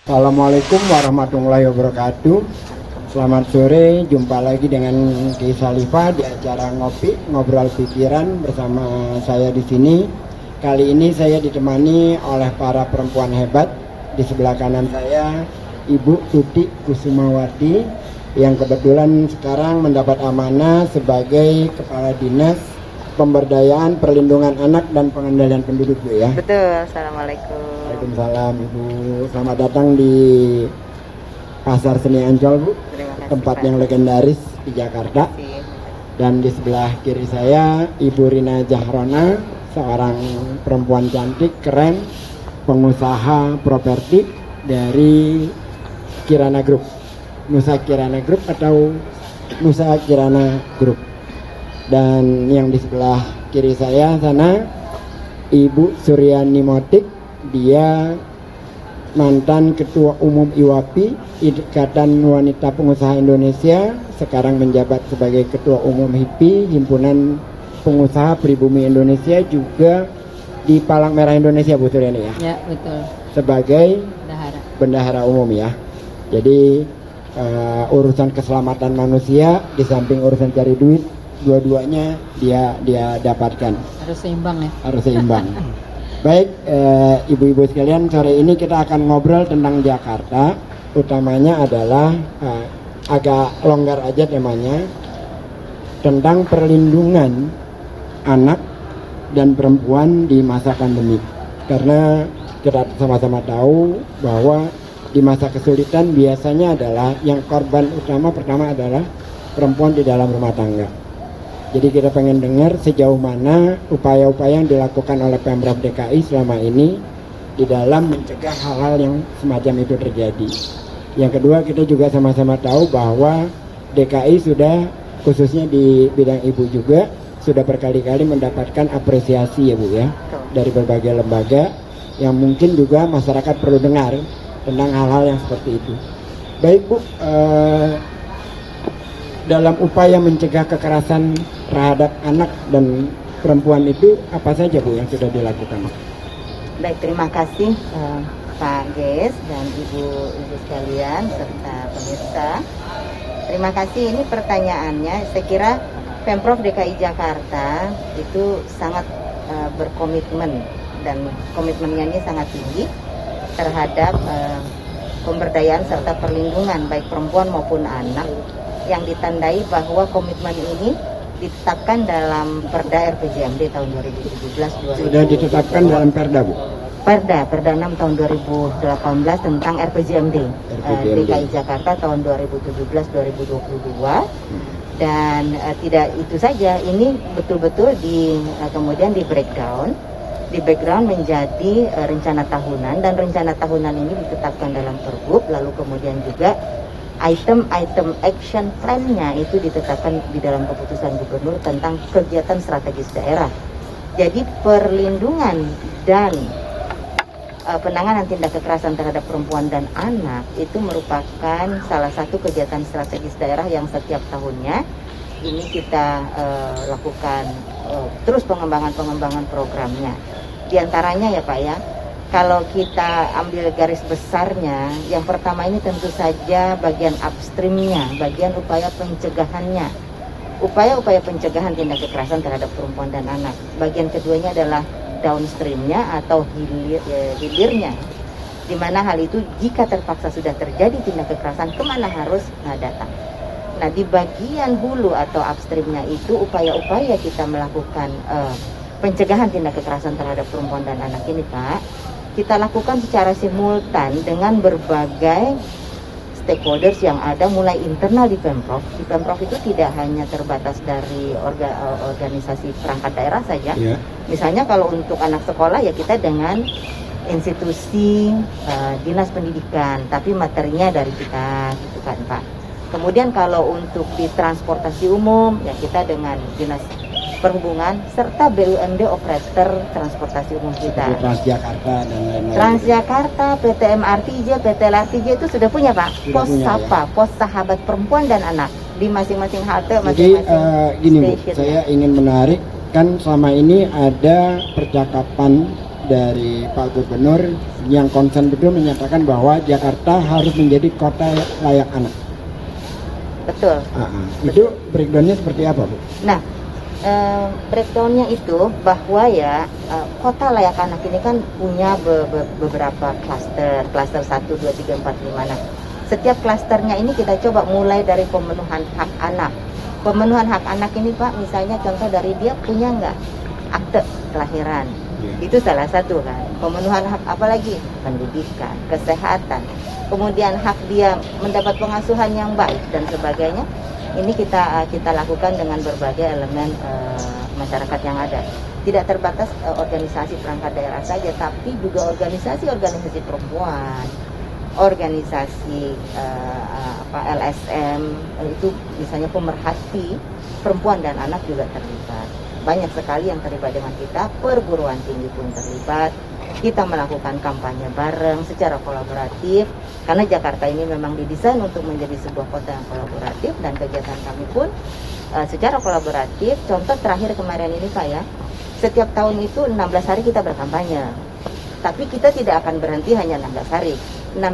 Assalamualaikum warahmatullahi wabarakatuh. Selamat sore, jumpa lagi dengan Ki Salifah di acara Ngopi Ngobrol Pikiran bersama saya di sini. Kali ini saya ditemani oleh para perempuan hebat. Di sebelah kanan saya Ibu Tuti Kusumawati yang kebetulan sekarang mendapat amanah sebagai Kepala Dinas Pemberdayaan Perlindungan Anak dan Pengendalian Penduduk, Bu, ya. Betul. Assalamualaikum. Waalaikumsalam, Ibu. Selamat datang di Pasar Seni Ancol, Bu. Tempat yang legendaris di Jakarta. Dan di sebelah kiri saya Ibu Rina Jahrona, seorang perempuan cantik, keren, pengusaha properti dari Kirana Group, Nusa Kirana Group atau Nusa Kirana Group. Dan yang di sebelah kiri saya sana Ibu Suryani Motik, dia mantan Ketua Umum IWAPI, Ikatan Wanita Pengusaha Indonesia, sekarang menjabat sebagai Ketua Umum HIPI, Himpunan Pengusaha Pribumi Indonesia, juga di Palang Merah Indonesia, Bu Suryani, ya? Ya, betul. Sebagai bendahara umum, ya. Jadi urusan keselamatan manusia di samping urusan cari duit, dua-duanya dia dapatkan. Harus seimbang, ya. Harus seimbang. Baik, ibu-ibu sekalian, sore ini kita akan ngobrol tentang Jakarta. Utamanya adalah agak longgar aja temanya, tentang perlindungan anak dan perempuan di masa pandemi. Karena kita sama-sama tahu bahwa di masa kesulitan biasanya adalah yang korban utama pertama adalah perempuan di dalam rumah tangga. Jadi kita pengen dengar sejauh mana upaya-upaya yang dilakukan oleh Pemprov DKI selama ini di dalam mencegah hal-hal yang semacam itu terjadi. Yang kedua, kita juga sama-sama tahu bahwa DKI sudah, khususnya di bidang ibu juga, sudah berkali-kali mendapatkan apresiasi, ya, Bu, ya, dari berbagai lembaga yang mungkin juga masyarakat perlu dengar tentang hal-hal yang seperti itu. Baik, Bu, dalam upaya mencegah kekerasan terhadap anak dan perempuan itu apa saja, Bu, yang sudah dilakukan? Baik, terima kasih Pak Ges dan Ibu sekalian serta pemirsa. Terima kasih. Ini pertanyaannya, saya kira Pemprov DKI Jakarta itu sangat berkomitmen, dan komitmennya ini sangat tinggi terhadap pemberdayaan serta perlindungan baik perempuan maupun anak, yang ditandai bahwa komitmen ini ditetapkan dalam Perda RPJMD tahun 2017. Sudah ditetapkan dalam Perda, Bu? Perda 6 tahun 2018 tentang RPJMD. DKI Jakarta tahun 2017-2022. Dan tidak itu saja, ini betul-betul kemudian di background menjadi rencana tahunan, dan rencana tahunan ini ditetapkan dalam Pergub, lalu kemudian juga item-item action plan-nya itu ditetapkan di dalam keputusan gubernur tentang kegiatan strategis daerah. Jadi perlindungan dan penanganan tindak kekerasan terhadap perempuan dan anak itu merupakan salah satu kegiatan strategis daerah yang setiap tahunnya ini kita lakukan terus pengembangan programnya. Di antaranya, ya, Pak, ya, kalau kita ambil garis besarnya, yang pertama ini tentu saja bagian upstreamnya, bagian upaya pencegahannya, upaya-upaya pencegahan tindak kekerasan terhadap perempuan dan anak. Bagian keduanya adalah downstreamnya atau hilirnya, di mana hal itu jika terpaksa sudah terjadi tindak kekerasan, kemana harus datang. Nah, di bagian hulu atau upstreamnya itu upaya-upaya kita melakukan pencegahan tindak kekerasan terhadap perempuan dan anak ini, Pak, kita lakukan secara simultan dengan berbagai stakeholders yang ada, mulai internal di Pemprov. Di Pemprov itu tidak hanya terbatas dari organisasi perangkat daerah saja. Yeah. Misalnya kalau untuk anak sekolah, ya kita dengan institusi dinas pendidikan, tapi materinya dari kita, gitu kan, Pak. Kemudian kalau untuk di transportasi umum, ya kita dengan dinas perhubungan serta BUMD operator transportasi umum kita. Transjakarta dan lain-lain. Transjakarta, PT MRTJ, PT LRTJ itu sudah punya, Pak, pos SAPA, ya? Pos sahabat perempuan dan anak di masing-masing halte, masing-masing. Jadi gini, Bu, saya ingin menarik, kan selama ini ada percakapan dari Pak Gubernur yang concern betul menyatakan bahwa Jakarta harus menjadi kota layak anak. Betul. Itu breakdownnya seperti apa, Bu? Nah, breakdownnya itu bahwa ya kota layak anak ini kan punya beberapa klaster 1, 2, 3, 4, 5. Nah, setiap klasternya ini kita coba mulai dari pemenuhan hak anak. Pemenuhan hak anak ini Pak, misalnya contoh dari dia punya nggak akte kelahiran. Itu salah satu kan. Pemenuhan hak apa lagi? Pendidikan, kesehatan. Kemudian hak dia mendapat pengasuhan yang baik dan sebagainya. Ini kita lakukan dengan berbagai elemen masyarakat yang ada. Tidak terbatas organisasi perangkat daerah saja, tapi juga organisasi perempuan, organisasi LSM, itu misalnya pemerhati perempuan dan anak juga terlibat. Banyak sekali yang terlibat dengan kita, perguruan tinggi pun terlibat. Kita melakukan kampanye bareng secara kolaboratif, karena Jakarta ini memang didesain untuk menjadi sebuah kota yang kolaboratif, dan kegiatan kami pun secara kolaboratif. Contoh terakhir kemarin ini Pak ya, setiap tahun itu 16 hari kita berkampanye, tapi kita tidak akan berhenti hanya 16 hari. 16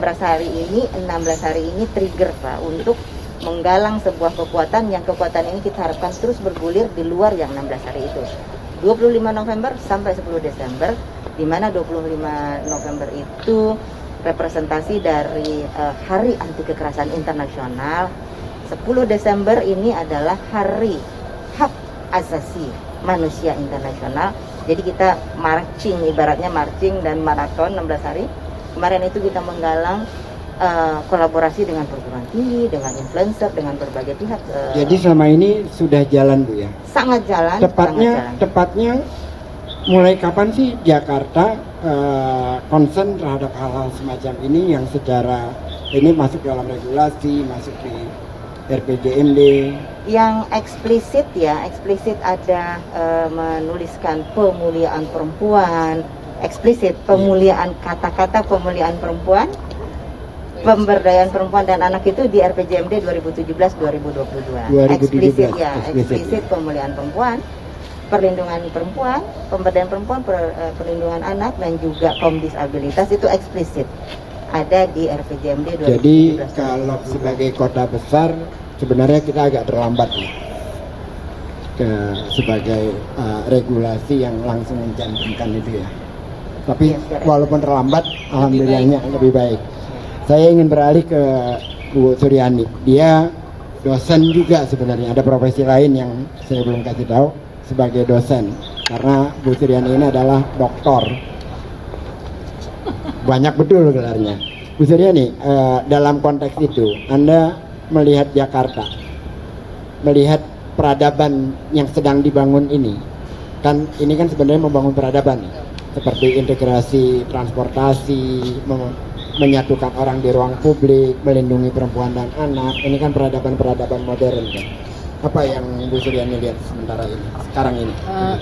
hari ini trigger Pak untuk menggalang sebuah kekuatan, yang kekuatan ini kita harapkan terus bergulir di luar yang 16 hari itu. 25 November sampai 10 Desember, di mana 25 November itu representasi dari Hari Anti Kekerasan Internasional. 10 Desember ini adalah Hari Hak Asasi Manusia Internasional. Jadi kita marching, ibaratnya marching dan maraton 16 hari. Kemarin itu kita menggalang kolaborasi dengan perguruan tinggi, dengan influencer, dengan berbagai pihak. Jadi selama ini sudah jalan Bu ya? Sangat jalan. Tepatnya mulai kapan sih Jakarta concern terhadap hal-hal semacam ini yang secara ini masuk dalam regulasi, masuk di RPJMD? Yang eksplisit ada menuliskan pemuliaan perempuan, eksplisit pemuliaan kata-kata pemuliaan perempuan, pemberdayaan perempuan dan anak itu di RPJMD 2017-2022. Eksplisit pemuliaan perempuan, perlindungan perempuan, pemberdayaan perempuan, perlindungan anak, dan juga kaum disabilitas, itu eksplisit ada di RPJMD 2017. Jadi kalau sebagai kota besar sebenarnya kita agak terlambat ya sebagai regulasi yang langsung mencantumkan itu ya. Tapi walaupun terlambat, alhamdulillahnya lebih baik. Saya ingin beralih ke Bu Suryani. Dia dosen juga sebenarnya. Ada profesi lain yang saya belum kasih tahu sebagai dosen. Karena Bu Suryani ini adalah doktor. Banyak betul gelarnya. Bu Suryani, dalam konteks itu, Anda melihat Jakarta, melihat peradaban yang sedang dibangun ini. Kan ini kan sebenarnya membangun peradaban. Seperti integrasi transportasi, menyatukan orang di ruang publik, melindungi perempuan dan anak. Ini kan peradaban modern kan. Apa yang Bu Suryani lihat sementara ini, sekarang ini?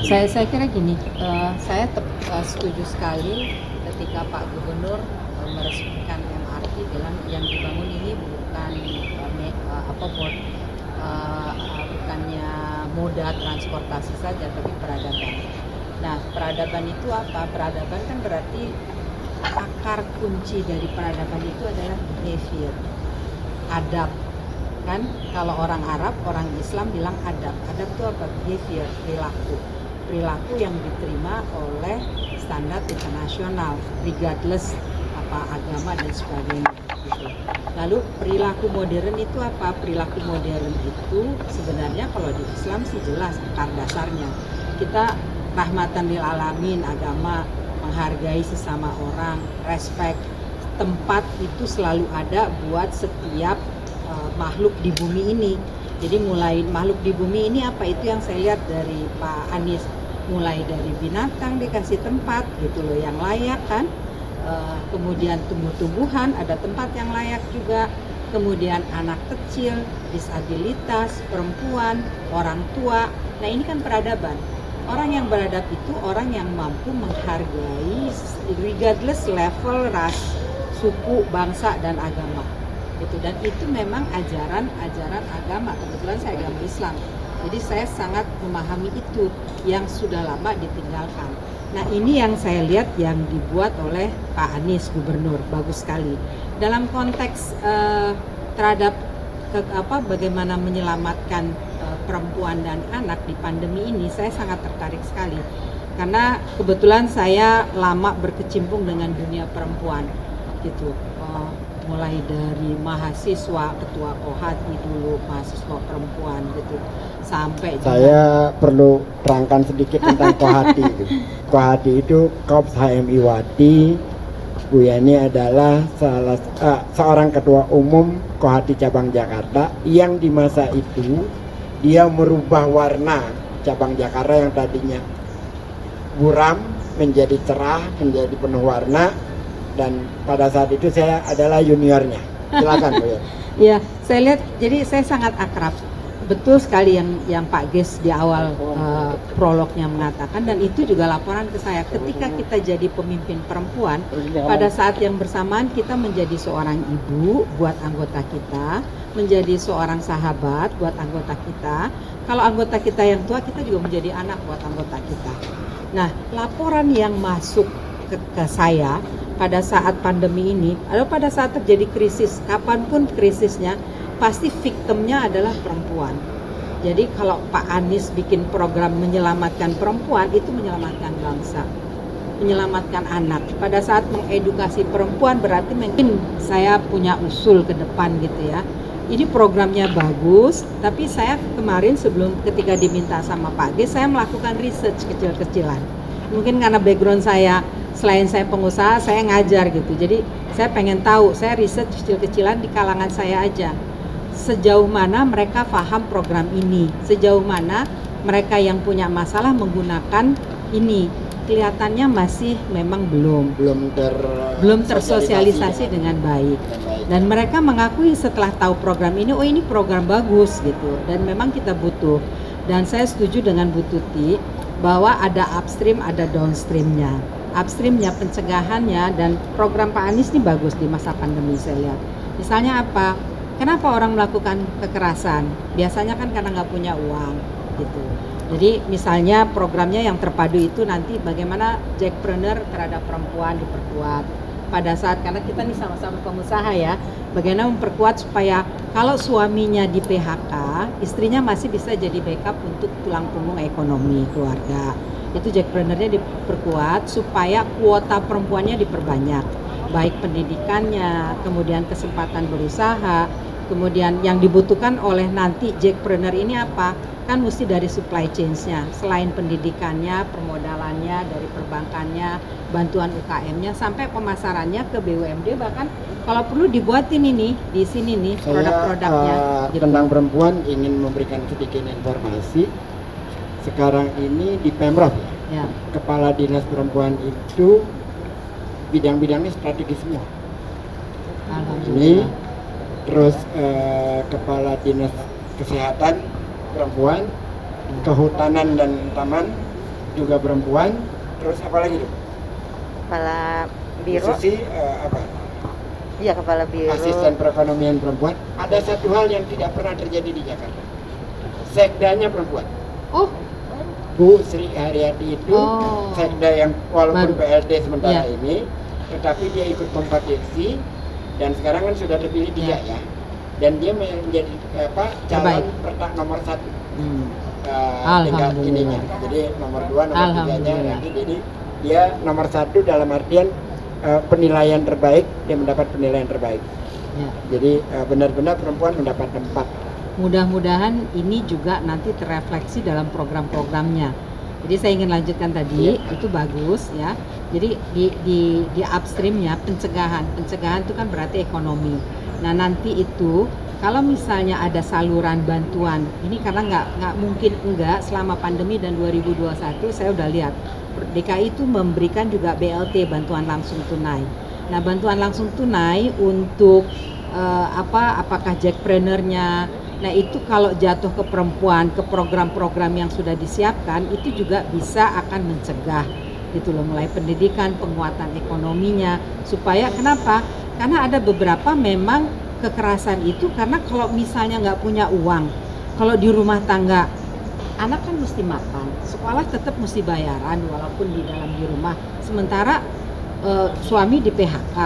Saya kira gini, saya setuju sekali ketika Pak Gubernur meresmikan MRT, bilang yang dibangun ini bukannya moda transportasi saja, tapi peradaban. Nah, peradaban itu apa? Peradaban kan berarti akar kunci dari peradaban itu adalah behavior, adab, kan? Kalau orang Arab, orang Islam bilang adab. Adab itu apa? Behavior, perilaku yang diterima oleh standar internasional, regardless apa agama dan sebagainya. Gitu. Lalu perilaku modern itu apa? Perilaku modern itu sebenarnya kalau di Islam sih jelas akar dasarnya. Kita rahmatan lil alamin, agama menghargai sesama orang, respect, tempat itu selalu ada buat setiap makhluk di bumi ini. Jadi mulai makhluk di bumi ini apa, itu yang saya lihat dari Pak Anies, mulai dari binatang dikasih tempat gitu loh yang layak kan, kemudian tumbuh-tumbuhan ada tempat yang layak juga, kemudian anak kecil, disabilitas, perempuan, orang tua. Nah ini kan peradaban. Orang yang beradab itu orang yang mampu menghargai regardless level, ras, suku, bangsa, dan agama. Gitu. Dan itu memang ajaran agama. Kebetulan saya agama Islam. Jadi saya sangat memahami itu yang sudah lama ditinggalkan. Nah ini yang saya lihat yang dibuat oleh Pak Anies Gubernur, bagus sekali. Dalam konteks terhadap bagaimana menyelamatkan perempuan dan anak di pandemi ini, saya sangat tertarik sekali. Karena kebetulan saya lama berkecimpung dengan dunia perempuan, gitu. Mulai dari mahasiswa, ketua Kohati dulu, mahasiswa perempuan gitu, sampai saya perlu terangkan sedikit tentang Kohati itu. Kohati itu Korps HMI Wati. Bu Yani adalah seorang ketua umum Kohati cabang Jakarta yang di masa itu dia merubah warna cabang Jakarta yang tadinya buram menjadi cerah, menjadi penuh warna. Dan pada saat itu saya adalah juniornya. Silakan Bu. Ya, saya lihat, jadi saya sangat akrab. Betul sekali yang Pak Ges di awal prolognya mengatakan, dan itu juga laporan ke saya. Ketika kita jadi pemimpin perempuan, pada saat yang bersamaan kita menjadi seorang ibu buat anggota kita, menjadi seorang sahabat buat anggota kita. Kalau anggota kita yang tua, kita juga menjadi anak buat anggota kita. Nah, laporan yang masuk ke saya pada saat pandemi ini, atau pada saat terjadi krisis, kapanpun krisisnya, pasti victimnya adalah perempuan. Jadi kalau Pak Anies bikin program menyelamatkan perempuan, itu menyelamatkan bangsa, menyelamatkan anak. Pada saat mengedukasi perempuan, berarti mungkin saya punya usul ke depan gitu ya. Ini programnya bagus, tapi saya kemarin ketika diminta sama Pak Ges, saya melakukan research kecil-kecilan. Mungkin karena background saya, selain saya pengusaha, saya ngajar gitu. Jadi saya pengen tahu, saya riset kecil-kecilan di kalangan saya aja. Sejauh mana mereka paham program ini, sejauh mana mereka yang punya masalah menggunakan ini. Kelihatannya masih memang belum tersosialisasi dengan baik. Dan mereka mengakui setelah tahu program ini, oh ini program bagus gitu. Dan memang kita butuh. Dan saya setuju dengan Bu Tuti bahwa ada upstream, ada downstreamnya. Upstreamnya, pencegahannya, dan program Pak Anies ini bagus di masa pandemi saya lihat. Misalnya apa? Kenapa orang melakukan kekerasan? Biasanya kan karena nggak punya uang gitu. Jadi misalnya programnya yang terpadu itu nanti bagaimana jackpreneur terhadap perempuan diperkuat. Pada saat, karena kita nih sama-sama pengusaha ya, bagaimana memperkuat supaya kalau suaminya di PHK, istrinya masih bisa jadi backup untuk tulang punggung ekonomi keluarga. Itu jackpreneurnya diperkuat supaya kuota perempuannya diperbanyak, baik pendidikannya, kemudian kesempatan berusaha, kemudian yang dibutuhkan oleh nanti jackpreneur ini apa? Kan mesti dari supply chains-nya, selain pendidikannya, permodalannya, dari perbankannya, bantuan UKM-nya, sampai pemasarannya ke BUMD, bahkan kalau perlu dibuatin ini di sini nih produk-produknya. Gitu. Tentang perempuan ingin memberikan sedikit informasi. Sekarang ini di Pemprov ya. Kepala Dinas Perempuan itu bidang-bidangnya strategis semua. Ini terus Kepala Dinas Kesehatan perempuan, Kehutanan dan Taman juga perempuan, terus apa lagi tuh? Kepala Biro. Apa? Iya, Kepala Biro. Asisten Perekonomian Perempuan. Ada satu hal yang tidak pernah terjadi di Jakarta. Sekdanya perempuan. Oh. Bu Sri Haryati itu sekda yang walaupun PLT sementara ini, tetapi dia ikut kompetisi dan sekarang kan sudah terpilih 3 ya. Dan dia menjadi calon nomor 1 tingkat ininya. Jadi nomor 2, nomor 3-nya nanti, jadi dia nomor 1 dalam artian penilaian terbaik, dia mendapat penilaian terbaik. Ya. Jadi benar-benar perempuan mendapat tempat. Mudah-mudahan ini juga nanti terrefleksi dalam program-programnya. Jadi saya ingin lanjutkan tadi, itu bagus ya. Jadi di upstreamnya pencegahan itu kan berarti ekonomi. Nah nanti itu kalau misalnya ada saluran bantuan, ini karena nggak mungkin enggak selama pandemi dan 2021 saya udah lihat DKI itu memberikan juga BLT, bantuan langsung tunai. Nah bantuan langsung tunai untuk apakah jackpreneurnya, nah itu kalau jatuh ke perempuan, ke program-program yang sudah disiapkan itu juga bisa akan mencegah gitu loh, mulai pendidikan, penguatan ekonominya, supaya kenapa? Karena ada beberapa memang kekerasan itu karena kalau misalnya nggak punya uang, kalau di rumah tangga anak kan mesti makan, sekolah tetap mesti bayaran walaupun di rumah. Sementara suami di PHK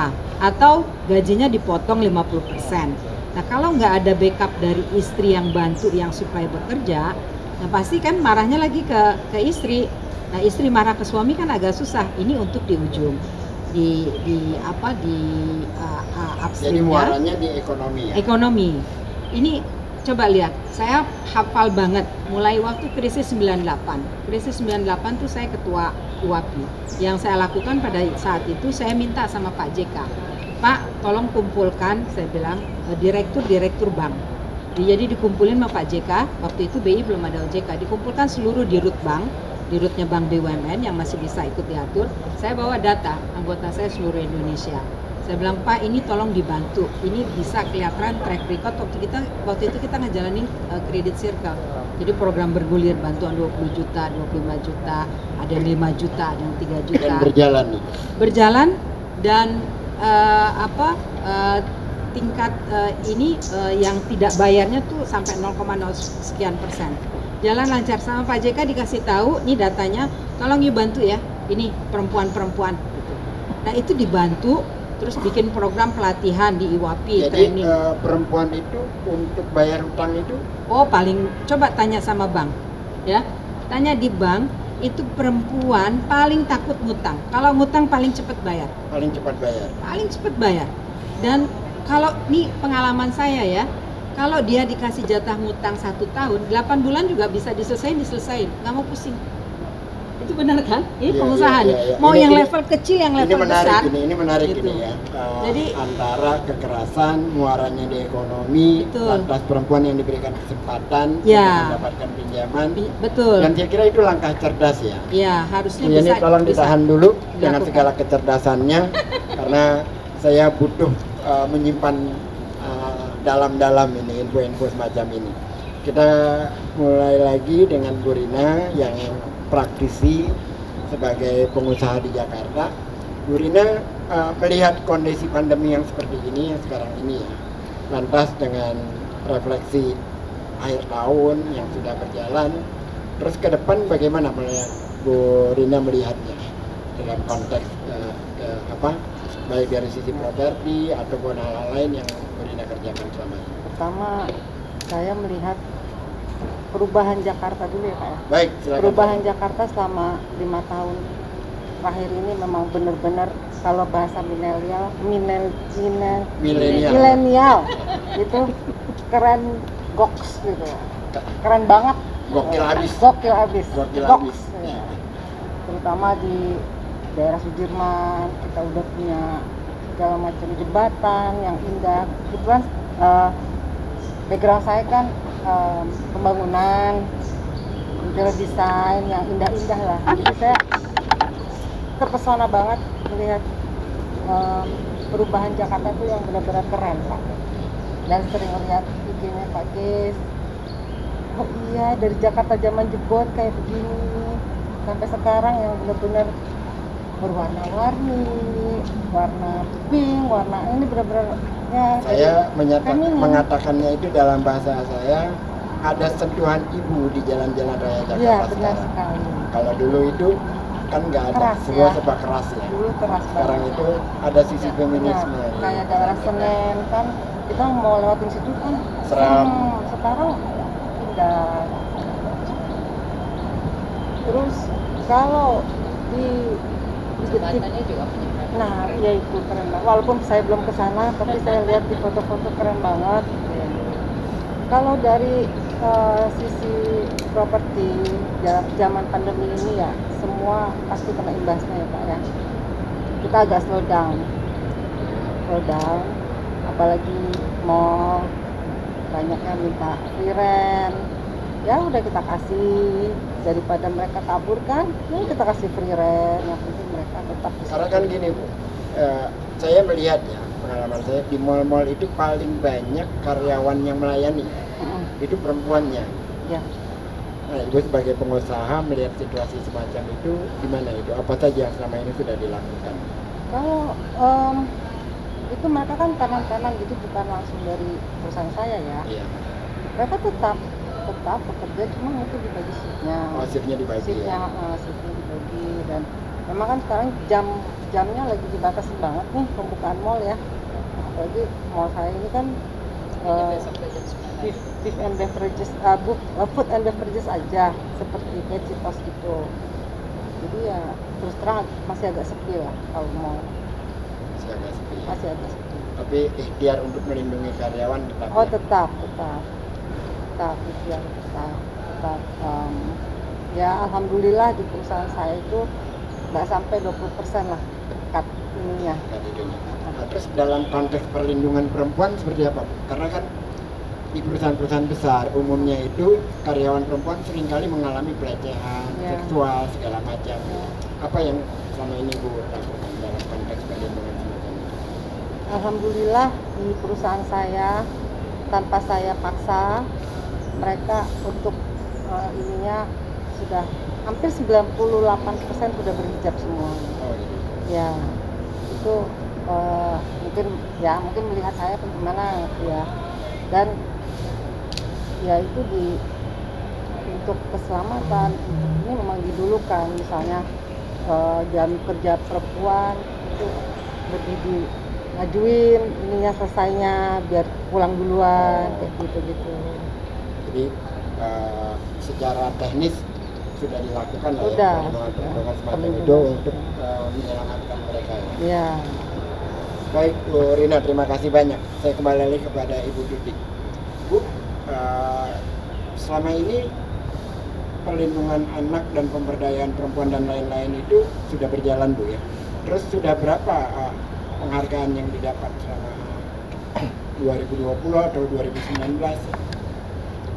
atau gajinya dipotong 50%. Nah kalau nggak ada backup dari istri yang bantu yang supaya bekerja, nah pasti kan marahnya lagi ke istri. Nah istri marah ke suami kan agak susah. Ini untuk di ujung jadi muaranya di ekonomi ya? Ekonomi. Ini coba lihat, saya hafal banget mulai waktu krisis 98. Krisis 98 tuh saya ketua UAPI. Yang saya lakukan pada saat itu saya minta sama Pak JK, Pak tolong kumpulkan, saya bilang direktur bank. Jadi dikumpulin sama Pak JK, waktu itu BI belum ada OJK, dikumpulkan seluruh dirut bank, dirutnya bank BUMN yang masih bisa ikut diatur. Saya bawa data anggota saya seluruh Indonesia. Saya bilang, Pak ini tolong dibantu, ini bisa kelihatan track record. Waktu itu kita ngejalanin credit circle, jadi program bergulir, bantuan 20 juta, 25 juta, ada yang 5 juta, ada yang 3 juta. Dan berjalan nih? Berjalan, dan tingkat yang tidak bayarnya tuh sampai 0,0 sekian persen. Jalan lancar. Sama Pak JK dikasih tahu, ini datanya, tolong you bantu ya, ini perempuan-perempuan. Nah itu dibantu. Terus bikin program pelatihan di IWAPI. Jadi training. Perempuan itu untuk bayar hutang itu? Oh paling, coba tanya sama bank, ya. Tanya di bank, itu perempuan paling takut ngutang. Kalau ngutang paling cepat bayar. Paling cepat bayar. Paling cepat bayar. Dan kalau ini pengalaman saya ya, kalau dia dikasih jatah ngutang 1 tahun, 8 bulan juga bisa diselesain, nggak mau pusing. Itu benar kan? Ini pengusaha nih. Mau ini, yang level kecil, yang level besar. Ini menarik gitu. Ini ya. Jadi antara kekerasan, muaranya di ekonomi, lantas perempuan yang diberikan kesempatan untuk mendapatkan pinjaman. Betul. Dan saya kira itu langkah cerdas ya. Iya, harusnya bisa. Ini tolong ditahan dulu dengan segala kecerdasannya, karena saya butuh menyimpan dalam-dalam ini info-info semacam ini. Kita mulai lagi dengan Bu Rina yang praktisi sebagai pengusaha di Jakarta. Bu Rina melihat kondisi pandemi yang seperti ini yang sekarang ini ya, lantas dengan refleksi akhir tahun yang sudah berjalan, terus ke depan bagaimana Bu Rina melihatnya dalam konteks baik dari sisi properti ataupun hal-hal lain yang Bu Rina kerjakan selama ini? Pertama, saya melihat perubahan Jakarta dulu ya Pak ya. Baik, silakan. Perubahan Jakarta selama 5 tahun terakhir ini memang benar-benar kalau bahasa milenial itu keren, goks gitu. Keren banget. Gokil habis. Ya. Terutama di daerah Sudirman kita udah punya segala macam jembatan yang indah. Kebetulan background saya kan pembangunan, interior desain yang indah-indah lah. Jadi saya terpesona banget melihat perubahan Jakarta itu yang benar-benar keren Pak. Dan sering lihat IG-nya Pak Ges. Oh iya, dari Jakarta zaman jebot kayak begini sampai sekarang yang benar-benar berwarna-warni, warna pink, warna ini benar-benar ya. Saya mengatakannya itu dalam bahasa saya, ada sentuhan ibu di jalan-jalan raya Jakarta. Iya, benar sekali. Kalau dulu itu kan nggak ada, keras, semua ya. serba keras ya. Dulu keras. Sekarang banget. itu ada sisi feminisme. Ya, kayak daerah Senen kan kita mau lewatin situ kan seram. Sekarang indah. Terus kalau di jembatannya juga penyeberangan. Nah, ya itu keren banget. Walaupun saya belum ke sana, tapi saya lihat di foto-foto keren banget. Kalau dari sisi properti zaman pandemi ini ya, semua pasti kena imbasnya ya Pak ya. Kita agak slow down, apalagi mall banyaknya minta free rent. Ya udah kita kasih, daripada mereka kabur kan, ya kita kasih free rent. Yang penting mereka tetap. Karena kan gini Bu, saya melihat ya, pengalaman saya di mall-mall itu paling banyak karyawan yang melayani, itu perempuannya. Ya. Nah, Ibu sebagai pengusaha melihat situasi semacam itu gimana itu? Apa saja yang selama ini sudah dilakukan? Kalau itu mereka kan tenang-tenang gitu, bukan langsung dari perusahaan saya ya. Iya. Mereka tetap tetap bekerja, cuma itu dibagi shiftnya. Oh, shiftnya dibagi. Shiftnya, shiftnya dibagi, dan memang kan sekarang jamnya lagi dibatasi banget nih pembukaan mall ya. Apalagi mall saya ini kan beef and beverages, food and beverages aja, seperti kayak Citos gitu. Jadi ya terus terang masih agak sepi lah kalau mall. Masih agak sepi. Masih agak sepi. Tapi ikhtiar untuk melindungi karyawan tetap. Oh, ya? tetap ikhtiar tetap. Ya alhamdulillah di perusahaan saya itu nggak sampai 20% lah cut ininya. Nah, terus dalam konteks perlindungan perempuan seperti apa? Karena kan di perusahaan-perusahaan besar umumnya itu karyawan perempuan seringkali mengalami pelecehan, seksual segala macam. Apa yang selama ini Bu lakukan dalam konteks perlindungan semacam itu? Alhamdulillah di perusahaan saya tanpa saya paksa mereka untuk ininya sudah hampir 98% sudah berhijab semua. Oh, gitu. Ya itu mungkin melihat saya bagaimana ya, dan ya itu untuk keselamatan ini memang didulukan, misalnya jam kerja perempuan itu lebih dimajuin ininya selesainya biar pulang duluan kayak gitu. Jadi secara teknis sudah dilakukan perlindungan semacam itu untuk menyelamatkan mereka ya. Ya. Baik Bu Rina, terima kasih banyak. Saya kembali lagi kepada Ibu Tuti. Bu, selama ini perlindungan anak dan pemberdayaan perempuan dan lain-lain itu sudah berjalan Bu ya. Terus sudah berapa penghargaan yang didapat selama 2020 atau 2019?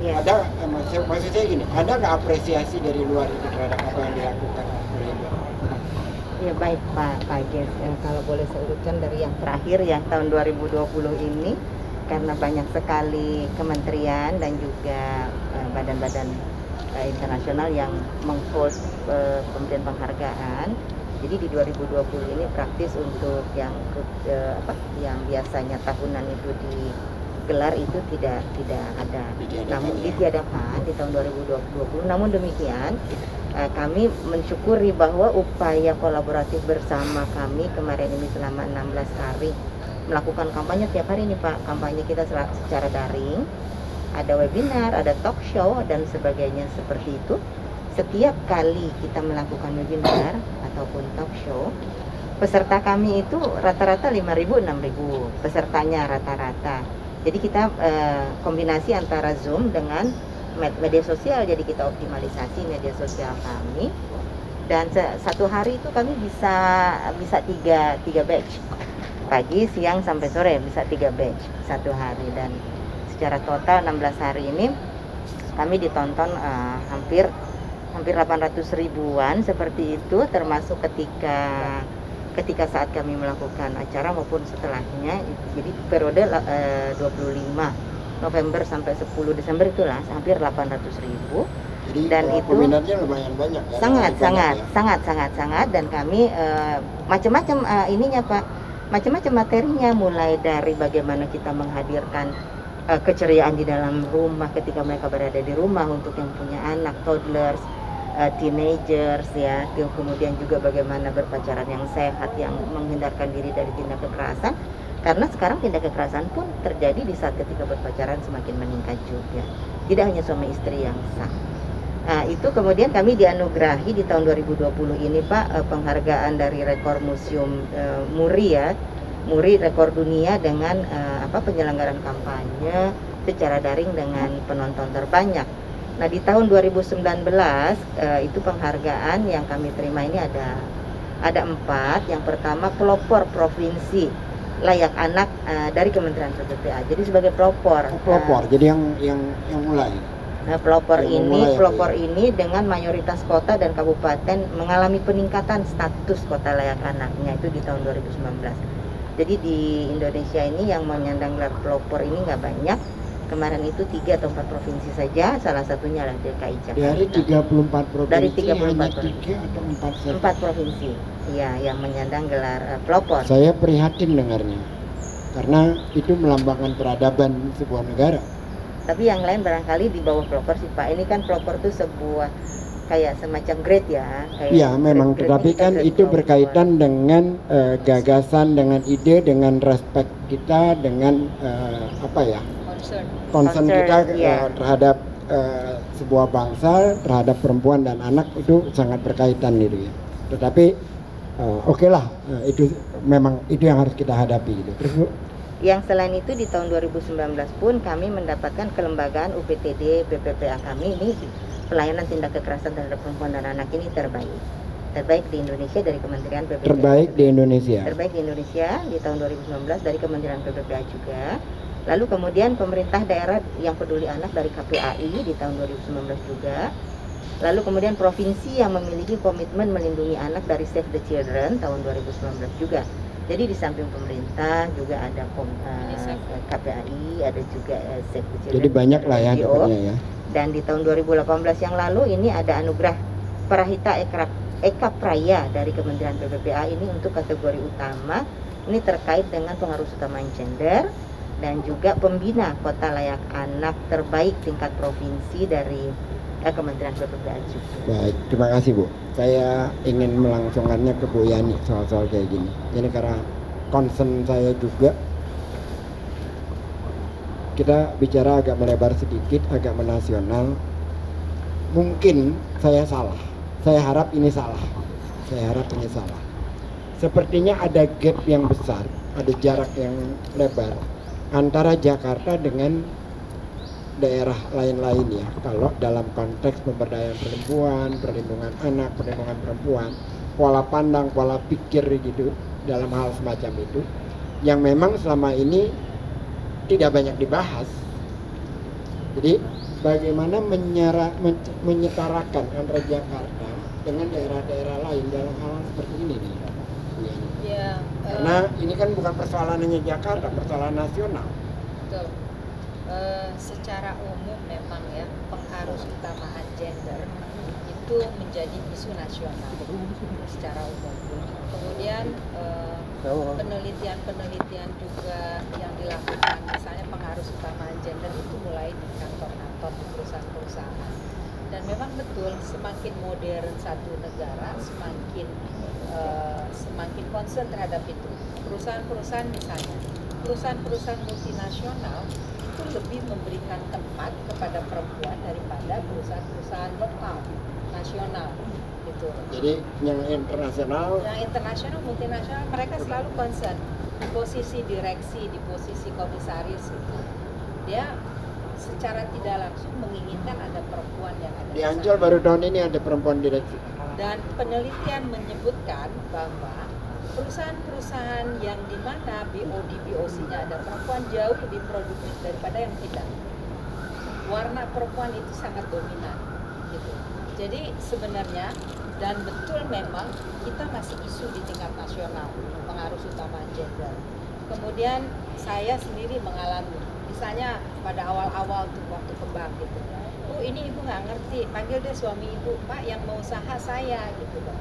Ya. Ada, maksud saya gini, ada nggak apresiasi dari luar itu terhadap apa yang dilakukan oleh Ibu? Ya baik Pak Ges, kalau boleh saya urutkan dari yang terakhir yang tahun 2020 ini, karena banyak sekali kementerian dan juga badan-badan internasional yang meng-hold pemberian penghargaan. Jadi di 2020 ini praktis untuk yang biasanya tahunan itu digelar itu tidak ada. Namun ditiadakan di tahun 2020. Namun demikian kami mensyukuri bahwa upaya kolaboratif bersama kami kemarin ini selama 16 hari melakukan kampanye tiap hari ini Pak. Kampanye kita secara daring, ada webinar, ada talk show dan sebagainya seperti itu. Setiap kali kita melakukan webinar ataupun talk show, peserta kami itu rata-rata 5.000, 6.000 pesertanya rata-rata. Jadi kita kombinasi antara Zoom dengan media sosial, jadi kita optimalisasi media sosial kami, dan satu hari itu kami bisa tiga batch, pagi, siang sampai sore bisa 3 batch satu hari, dan secara total 16 hari ini kami ditonton hampir 800 ribuan seperti itu, termasuk ketika saat kami melakukan acara maupun setelahnya. Jadi periode 25 November sampai 10 Desember itulah hampir 800 ribu. Jadi, dan itu peminatnya lumayan banyak ya? sangat, dan kami macam-macam ininya Pak, macam-macam materinya, mulai dari bagaimana kita menghadirkan keceriaan di dalam rumah ketika mereka berada di rumah untuk yang punya anak, toddlers, teenagers ya, kemudian juga bagaimana berpacaran yang sehat, yang menghindarkan diri dari tindak kekerasan, karena sekarang tindak kekerasan pun terjadi di saat ketika berpacaran semakin meningkat juga, tidak hanya suami istri yang sah. Nah itu kemudian kami dianugerahi di tahun 2020 ini Pak penghargaan dari Rekor Museum Muri ya, Muri rekor dunia dengan penyelenggaraan kampanye secara daring dengan penonton terbanyak. Nah di tahun 2019 itu penghargaan yang kami terima ini ada 4. Yang pertama pelopor provinsi layak anak dari Kementerian PPPA. Jadi sebagai pelopor. Jadi yang mulai. Nah, pelopor ini dengan mayoritas kota dan kabupaten mengalami peningkatan status kota layak anaknya itu di tahun 2019. Jadi di Indonesia ini yang menyandang gelar pelopor ini nggak banyak. Kemarin itu 3 atau 4 provinsi saja, salah satunya adalah DKI Jakarta. Dari 34 provinsi, dari 34 hanya 3 provinsi. atau 4 saja? 4 provinsi, ya, yang menyandang gelar pelopor. Saya prihatin dengarnya, karena itu melambangkan peradaban sebuah negara. Tapi yang lain barangkali di bawah pelopor sih Pak. Ini kan pelopor itu sebuah kayak semacam grade ya. Iya memang, tetapi kan itu berkaitan dengan gagasan, dengan ide, dengan respect kita, dengan concern kita terhadap sebuah bangsa, terhadap perempuan dan anak, itu sangat berkaitan gitu ya. Tetapi oke lah, itu memang itu yang harus kita hadapi gitu. Terus Bu? Yang selain itu di tahun 2019 pun kami mendapatkan kelembagaan UPTD BPPA kami ini pelayanan tindak kekerasan terhadap perempuan dan anak ini terbaik di Indonesia dari Kementerian PPPA. Terbaik di Indonesia. Terbaik di Indonesia di tahun 2019 dari Kementerian PPPA juga. Lalu kemudian pemerintah daerah yang peduli anak dari KPAI di tahun 2019 juga. Lalu kemudian provinsi yang memiliki komitmen melindungi anak dari Save the Children tahun 2019 juga. Jadi di samping pemerintah juga ada KPAI, ada juga Save the Children. Jadi banyak lah ya dapatnya ya. Dan di tahun 2018 yang lalu ini ada anugerah Parahita Eka Praya dari Kementerian PPPA ini untuk kategori utama. Ini terkait dengan pengaruh utama gender dan juga pembina kota layak anak terbaik tingkat provinsi dari Kementerian PPPA juga. Baik, terima kasih Bu. Saya ingin melangsungkannya ke Bu Yani soal-soal kayak gini. Ini karena concern saya juga. Kita bicara agak melebar sedikit, agak menasional. Mungkin saya salah. Saya harap ini salah. Sepertinya ada gap yang besar, ada jarak yang lebar antara Jakarta dengan daerah lain-lain ya. Kalau dalam konteks pemberdayaan perempuan, perlindungan anak, perlindungan perempuan, pola pandang, pola pikir gitu dalam hal semacam itu, yang memang selama ini tidak banyak dibahas. Jadi bagaimana menyetarakan antara Jakarta dengan daerah-daerah lain dalam hal seperti ini nih? Ya, karena ini kan bukan persoalan hanya Jakarta, persoalan nasional. Betul. Secara umum memang ya pengaruh utamaan gender itu menjadi isu nasional secara umum. Kemudian penelitian juga yang dilakukan, misalnya pengaruh utamaan gender itu mulai di kantor-kantor, di perusahaan-perusahaan. Dan memang betul, semakin modern satu negara, semakin concern terhadap itu. Perusahaan-perusahaan misalnya, perusahaan-perusahaan multinasional itu lebih memberikan tempat kepada perempuan daripada perusahaan-perusahaan lokal, nasional. Gitu. Jadi yang internasional, multinasional, mereka selalu concern di posisi direksi, di posisi komisaris itu. Dia secara tidak langsung menginginkan ada perempuan yang ada di Ancol baru tahun ini ada perempuan direksi. Dan penelitian menyebutkan bahwa perusahaan-perusahaan yang di mana BOD-BOC-nya ada perempuan jauh lebih produktif daripada yang tidak. Warna perempuan itu sangat dominan, gitu. Jadi sebenarnya dan betul memang kita masih isu di tingkat nasional pengaruh utama gender. Kemudian saya sendiri mengalami, misalnya pada awal-awal tuh waktu kembang gitu. Ini ibu nggak ngerti, panggil deh suami ibu, Pak yang mau usaha saya gitu loh.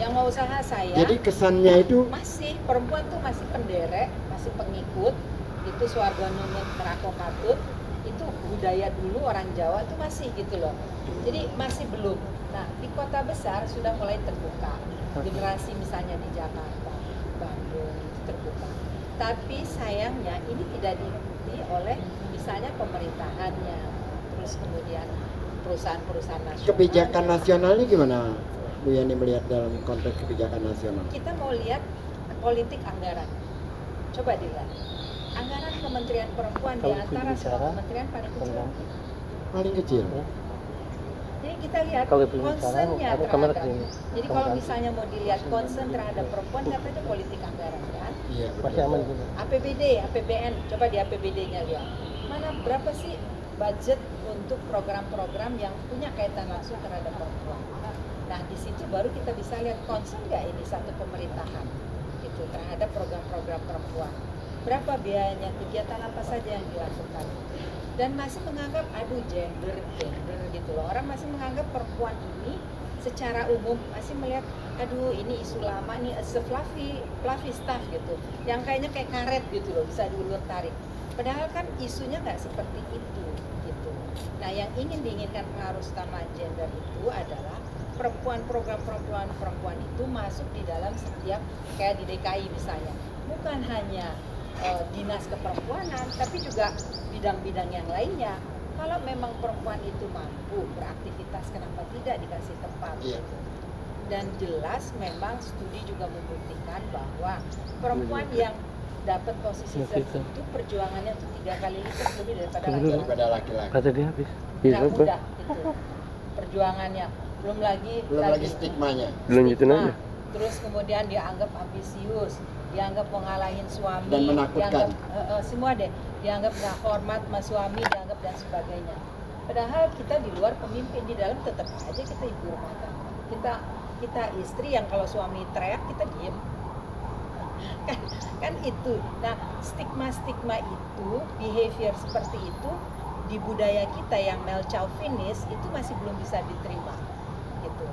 Yang mau usaha saya. Jadi kesannya itu masih perempuan tuh masih penderek, masih pengikut, itu swarganya merakokatut, itu budaya dulu orang Jawa tuh masih gitu loh. Jadi masih belum. Nah di kota besar sudah mulai terbuka. Generasi misalnya di Jakarta, Bandung terbuka. Tapi sayangnya ini tidak diikuti oleh misalnya pemerintahannya, terus kemudian perusahaan-perusahaan nasional. Kebijakan nasionalnya gimana Bu Yani melihat dalam konteks kebijakan nasional? Kita mau lihat politik anggaran. Coba dilihat. Anggaran Kementerian Perempuan di antara semua kementerian paling kecil. Paling kecil. Jadi kita lihat concernnya terhadap. Jadi kalau misalnya mau dilihat concern terhadap perempuan, katanya politik anggaran kan? Iya. APBD, APBN, coba di APBD-nya lihat. Mana berapa sih budget untuk program-program yang punya kaitan langsung terhadap perempuan? Nah di situ baru kita bisa lihat concern nggak ini satu pemerintahan gitu terhadap program-program perempuan. Berapa biayanya, kegiatan apa saja yang dilakukan, dan masih menganggap aduh gender gitu loh. Orang masih menganggap perempuan ini secara umum masih melihat aduh ini isu lama nih, fluffy stuff gitu, yang kayaknya kayak karet gitu loh, bisa diulur tarik. Padahal kan isunya nggak seperti itu, gitu. Nah, yang diinginkan pengaruh utama gender itu adalah program perempuan itu masuk di dalam setiap, kayak di DKI misalnya, bukan hanya dinas keperempuanan, tapi juga bidang-bidang yang lainnya. Kalau memang perempuan itu mampu beraktivitas, kenapa tidak dikasih tempat? Iya. Dan jelas memang studi juga membuktikan bahwa perempuan yang dapat posisi tertentu perjuangannya itu 3 kali lipat lebih daripada laki-laki. Kata dia habis. Nggak mudah itu perjuangannya, belum lagi stigmanya. Lanjutin aja. Terus kemudian dianggap ambisius, dianggap mengalahin suami, dan menakutkan. Dianggap, semua deh, dianggap nggak hormat sama suami, dianggap dan sebagainya. Padahal kita di luar pemimpin, di dalam tetap aja kita ibu rumah tangga. Kita istri yang kalau suami teriak kita diem. kan itu. Nah, stigma itu, behavior seperti itu di budaya kita yang male chauvinist itu masih belum bisa diterima gitu.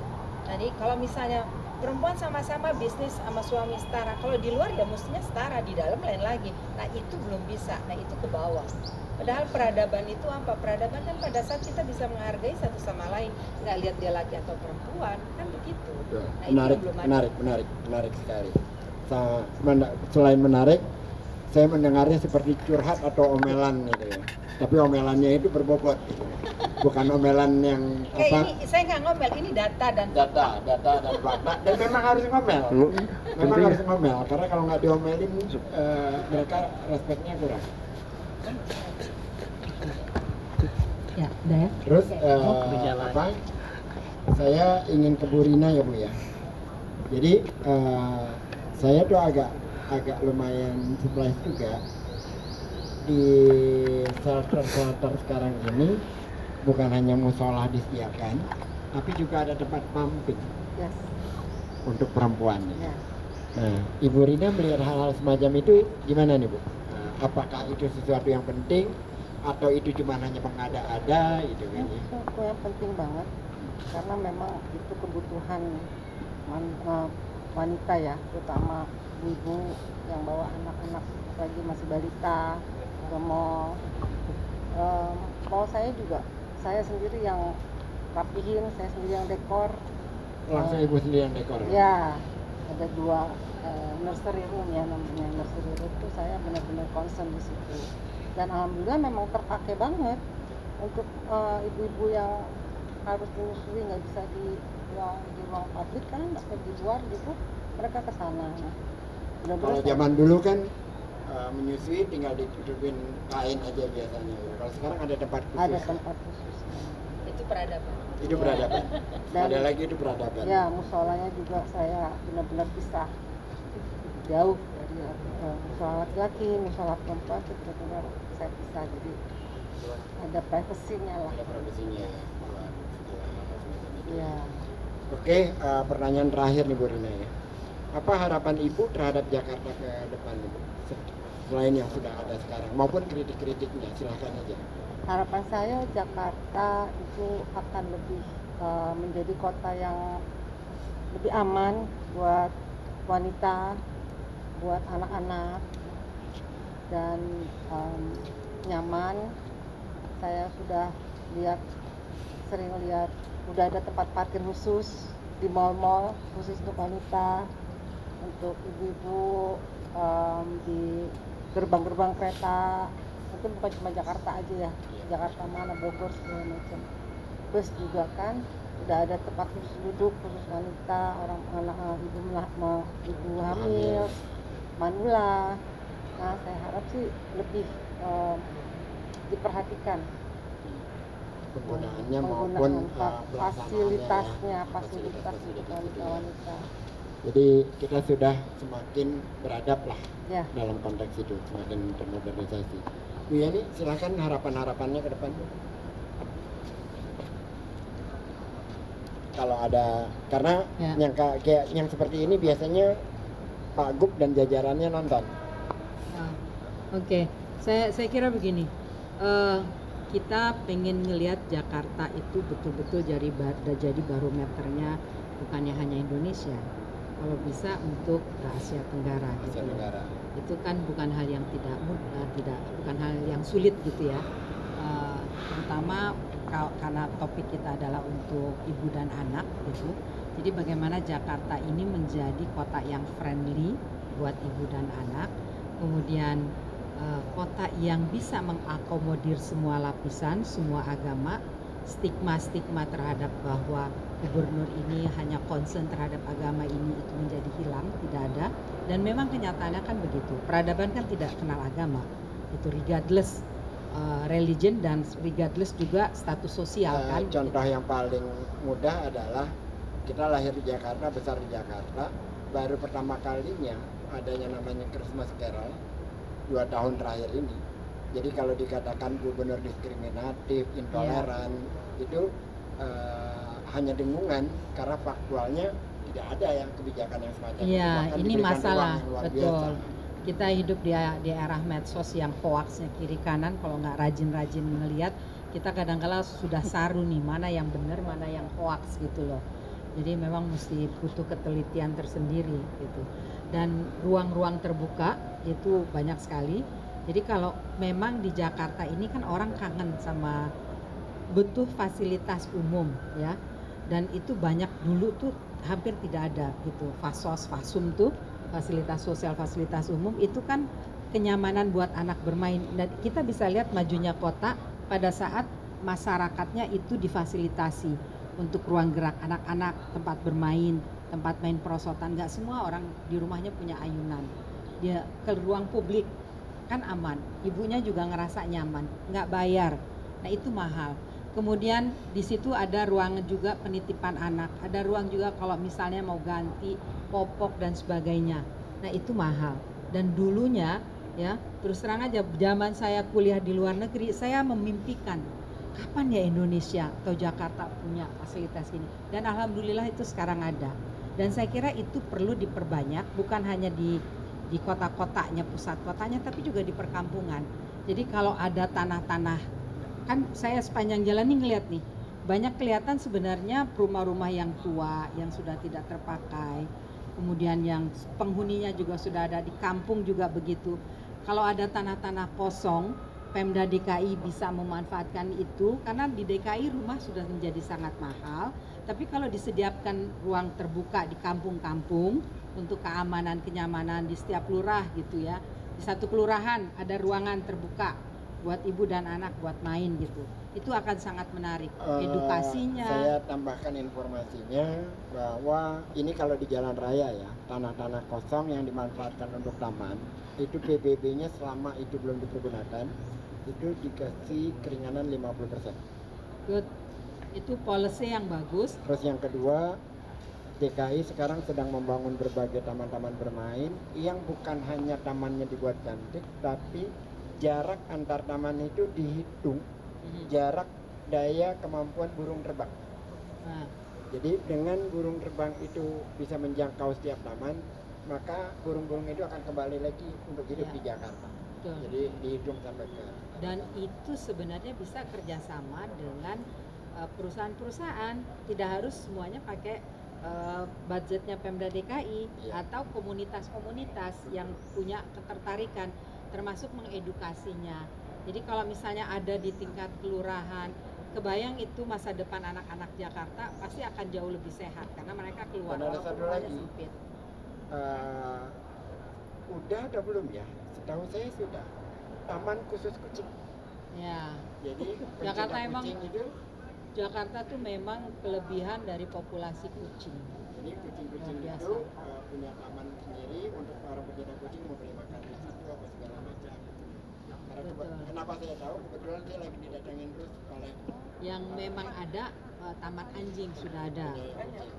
Jadi kalau misalnya perempuan sama-sama bisnis sama suami setara, kalau di luar ya mestinya setara, di dalam lain lagi. Nah, itu belum bisa. Nah, itu ke bawah. Padahal peradaban itu apa? Peradaban kan pada saat kita bisa menghargai satu sama lain, nggak lihat dia laki atau perempuan, kan begitu. Nah, menarik sekali. Selain menarik, saya mendengarnya seperti curhat atau omelan gitu ya. Tapi omelannya itu berbobot gitu. Bukan omelan yang ini saya nggak ngomel, ini data dan fakta dan memang harus ngomel. Harus ngomel karena kalau nggak diomelin mereka respeknya kurang. Ya, udah ya. Terus saya ingin ke Bu Rina ya Bu ya. Jadi saya tuh agak lumayan surprise juga di shelter sekarang ini. Bukan hanya musola disediakan, tapi juga ada tempat pumping untuk perempuan. Nah, Ibu Rina melihat hal-hal semacam itu gimana nih Bu? Apakah itu sesuatu yang penting atau itu cuma hanya mengada-ada gitu kan? Itu yang penting banget karena memang itu kebutuhan wanita ya, terutama ibu yang bawa anak-anak lagi masih balita ke mall. Mall saya juga saya sendiri yang rapihin, saya sendiri yang dekor. Langsung Ibu sendiri yang dekor? Ya, ada 2 nursery room ya namanya. Nursery room itu saya benar-benar concern di situ. Dan alhamdulillah memang terpakai banget untuk ibu-ibu yang harus menyusui nggak bisa di ruang publik kan, atau di luar gitu, mereka ke sana. Kalau zaman dulu kan menyusui tinggal ditutupin kain aja biasanya. Kalau sekarang ada tempat khusus. Ada tempat khusus. Itu peradaban. Itu peradaban. Dan ada lagi itu peradaban. Ya, musolanya juga saya benar-benar pisah jauh dari musola laki-laki, musola perempuan itu benar-benar saya pisah. Jadi ada privasinya lah. Ada privasinya. Ya. Oke, pertanyaan terakhir nih Bu Rina ya. Apa harapan Ibu terhadap Jakarta ke depan Ibu? Selain yang sudah ada sekarang maupun kritik-kritiknya, silahkan aja. Harapan saya Jakarta itu akan lebih menjadi kota yang lebih aman buat wanita, buat anak-anak, dan nyaman. Saya sudah sering lihat udah ada tempat parkir khusus di mal-mal khusus untuk wanita, untuk ibu-ibu, di gerbang-gerbang kereta. Itu bukan cuma Jakarta aja ya, Jakarta mana, Bogor segala macam. Bus juga kan udah ada tempat khusus duduk khusus wanita, orang anak ibu hamil, manula. Nah, saya harap sih lebih diperhatikan penggunaannya maupun fasilitasnya untuk wanita-wanita. Jadi kita sudah semakin beradab lah ya, dalam konteks itu, semakin termodernisasi. Bu Yani, silakan harapan-harapannya ke depan. Kalau ada, karena kayak yang seperti ini biasanya Pak Gub dan jajarannya nonton. Oke. Saya kira begini, kita pengen ngelihat Jakarta itu betul-betul jadi barometernya bukannya hanya Indonesia, kalau bisa untuk Asia Tenggara. Asia Tenggara. itu kan bukan hal yang bukan hal yang sulit gitu ya. Terutama karena topik kita adalah untuk ibu dan anak gitu. Jadi bagaimana Jakarta ini menjadi kota yang friendly buat ibu dan anak, kemudian kota yang bisa mengakomodir semua lapisan, semua agama. Stigma-stigma terhadap bahwa gubernur ini hanya concern terhadap agama ini itu menjadi hilang, tidak ada. Dan memang kenyataannya kan begitu. Peradaban kan tidak kenal agama, itu regardless religion dan regardless juga status sosial kan. Contoh yang paling mudah adalah kita lahir di Jakarta, besar di Jakarta, baru pertama kalinya adanya namanya Christmas Carol 2 tahun terakhir ini. Jadi kalau dikatakan gubernur diskriminatif, intoleran, itu hanya dengungan karena faktualnya tidak ada yang kebijakan yang semacam itu. Iya, ini masalah, betul. Biasa. Kita hidup di era medsos yang hoaxnya kiri kanan, kalau nggak rajin-rajin ngelihat, kita kadang-kala sudah saru nih, mana yang benar, mana yang hoax gitu loh. Jadi memang mesti butuh ketelitian tersendiri gitu. Dan ruang-ruang terbuka itu banyak sekali. Jadi kalau memang di Jakarta ini kan orang kangen sama butuh fasilitas umum ya, dan itu banyak dulu tuh hampir tidak ada gitu. Fasos, fasum tuh fasilitas sosial, fasilitas umum itu kan kenyamanan buat anak bermain. Dan kita bisa lihat majunya kota pada saat masyarakatnya itu difasilitasi untuk ruang gerak anak-anak, tempat bermain, tempat main perosotan. Nggak semua orang di rumahnya punya ayunan. Dia ke ruang publik kan aman, ibunya juga ngerasa nyaman, nggak bayar. Nah itu mahal. Kemudian di situ ada ruang juga penitipan anak, ada ruang juga kalau misalnya mau ganti popok dan sebagainya. Nah itu mahal. Dan dulunya ya terus terang aja zaman saya kuliah di luar negeri, saya memimpikan kapan ya Indonesia atau Jakarta punya fasilitas ini. Dan alhamdulillah itu sekarang ada. Dan saya kira itu perlu diperbanyak, bukan hanya di kota-kotanya, pusat kotanya, tapi juga di perkampungan. Jadi kalau ada tanah-tanah, kan saya sepanjang jalan ini ngeliat nih, banyak kelihatan sebenarnya rumah-rumah yang tua, yang sudah tidak terpakai, kemudian yang penghuninya juga sudah ada, di kampung juga begitu. Kalau ada tanah-tanah kosong, Pemda DKI bisa memanfaatkan itu, karena di DKI rumah sudah menjadi sangat mahal, tapi kalau disediakan ruang terbuka di kampung-kampung, untuk keamanan, kenyamanan di setiap lurah gitu ya. Di satu kelurahan ada ruangan terbuka buat ibu dan anak buat main gitu. Itu akan sangat menarik. Edukasinya. Saya tambahkan informasinya bahwa ini kalau di jalan raya ya, tanah-tanah kosong yang dimanfaatkan untuk taman, itu PBB-nya selama itu belum dipergunakan, itu dikasih keringanan 50%. Good. Itu policy yang bagus. Terus yang kedua, DKI sekarang sedang membangun berbagai taman-taman bermain yang bukan hanya tamannya dibuat cantik, tapi jarak antar taman itu dihitung, jarak daya kemampuan burung terbang. Jadi dengan burung terbang itu bisa menjangkau setiap taman, maka burung-burung itu akan kembali lagi untuk hidup di Jakarta. Betul. Jadi dihitung sampai ke. Dan itu sebenarnya bisa kerjasama dengan perusahaan-perusahaan, tidak harus semuanya pakai budgetnya Pemda DKI atau komunitas-komunitas yang punya ketertarikan, termasuk mengedukasinya. Jadi kalau misalnya ada di tingkat kelurahan, kebayang itu masa depan anak-anak Jakarta pasti akan jauh lebih sehat karena mereka keluar. Dan ada satu lagi, udah atau belum ya? Setahu saya sudah taman khusus kucing. Ya. Jadi Jakarta emang itu, Jakarta tuh memang kelebihan dari populasi kucing. Jadi kucing-kucing itu punya taman sendiri untuk para pecinta kucing mau beli makan di situ apa segala macam. Karena kenapa saya tahu, kebetulan saya lagi didatangin terus oleh yang memang ada taman anjing sudah ada,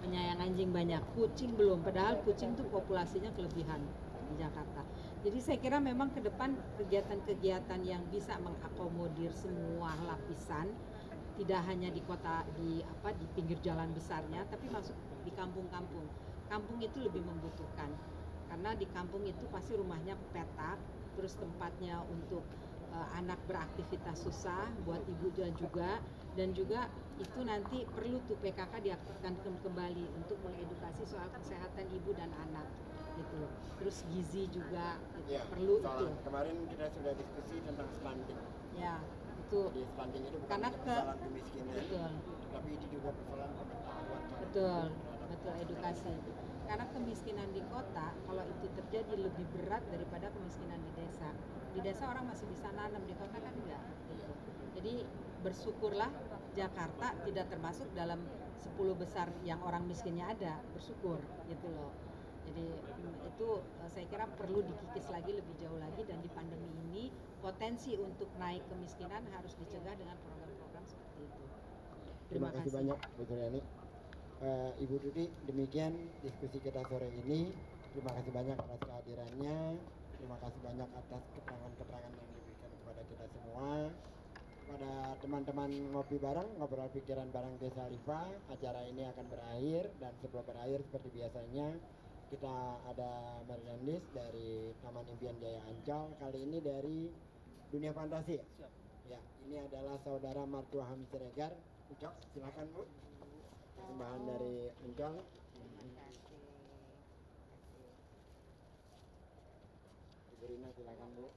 penyayang anjing banyak, kucing belum. Padahal kucing tuh populasinya kelebihan di Jakarta. Jadi saya kira memang ke depan kegiatan-kegiatan yang bisa mengakomodir semua lapisan, tidak hanya di kota, di pinggir jalan besarnya, tapi masuk di kampung-kampung. Kampung itu lebih membutuhkan karena di kampung itu pasti rumahnya petak, terus tempatnya untuk anak beraktivitas susah, buat ibu juga, dan juga itu nanti perlu tuh PKK diaktifkan kembali untuk mengedukasi soal kesehatan ibu dan anak gitu. Terus gizi juga gitu, Ya, perlu itu. Kemarin kita sudah diskusi tentang stunting. Ya, itu. Jadi stunting itu bukan Karena hanya persoalan kemiskinan, betul. tapi itu juga persoalan pengetahuan. Betul edukasi. Karena kemiskinan di kota, kalau itu terjadi lebih berat daripada kemiskinan di desa. Di desa orang masih bisa nanam, di kota kan enggak. Gitu. Jadi bersyukurlah Jakarta tidak termasuk dalam 10 besar yang orang miskinnya ada, bersyukur gitu loh. Jadi itu saya kira perlu dikikis lagi lebih jauh lagi, dan di pandemi ini potensi untuk naik kemiskinan harus dicegah dengan program-program seperti itu. Terima kasih banyak Bu Suryani. Ibu Tuti, demikian diskusi kita sore ini. Terima kasih banyak atas kehadirannya. Terima kasih banyak atas keterangan-keterangan yang diberikan kepada kita semua. Kepada teman-teman ngopi bareng, ngobrol pikiran bareng Desa Alifa, acara ini akan berakhir, dan sebelum berakhir seperti biasanya kita ada merchandise dari Taman Impian Jaya Ancol, kali ini dari Dunia Fantasi. Ya, ini adalah saudara Martua Ham Siregar. Ucok, silakan Bu. Persembahan dari Ancol. Ibu Rina silakan Bu.